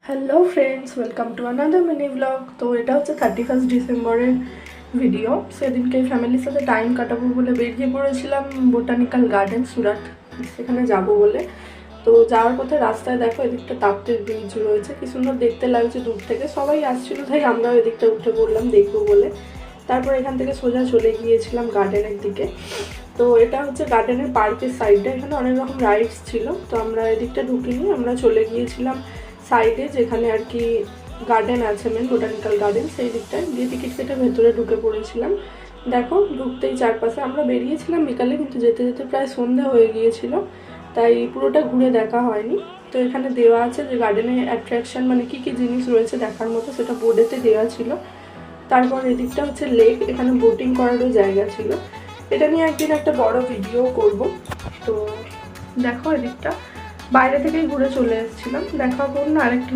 Hello friends, welcome to another mini blog. তো এটা হচ্ছে 31 ডিসেম্বরের ভিডিও। সেদিনকে ফ্যামিলির সাথে টাইম কাটাবো বলে বেরিয়ে পড়েছিলাম বোটানিক্যাল গার্ডেন সুরাট, সেখানে যাব বলে। তো যাওয়ার পথে রাস্তায় দেখো এদিকটা তাপ্তের ব্রিজ রয়েছে, কি সুন্দর দেখতে লাগছে দূর থেকে। সবাই আসছিল তাই আমরাও এদিকটা উঠে পড়লাম দেখবো বলে। তারপর এখান থেকে সোজা চলে গিয়েছিলাম গার্ডেনের দিকে। তো এটা হচ্ছে গার্ডেনের পার্কের সাইডটা, এখানে অনেক রকম রাইডস ছিল। তো আমরা এদিকটা ঢুকিনি, আমরা চলে গিয়েছিলাম সাইডে যেখানে আর কি গার্ডেন আছে, মেন বোটানিক্যাল গার্ডেন, সেই দিকটায় গিয়ে টিকিট কেটে ভেতরে ঢুকে পড়েছিলাম। দেখো ঢুকতেই চারপাশে, আমরা বেরিয়েছিলাম বিকালে, কিন্তু যেতে যেতে প্রায় সন্ধ্যা হয়ে গিয়েছিল, তাই পুরোটা ঘুরে দেখা হয়নি। তো এখানে দেওয়া আছে যে গার্ডেনে অ্যাট্রাকশন মানে কী কী জিনিস রয়েছে দেখার মতো, সেটা বোর্ডেতে দেওয়া ছিল। তারপর এদিকটা হচ্ছে লেক, এখানে বোটিং করারও জায়গা ছিল। এটা নিয়ে একদিন একটা বড় ভিডিও করব। তো দেখো এদিকটা বাইরে থেকেই ঘুরে চলে এসেছিলাম, দেখা করুন আরেকটা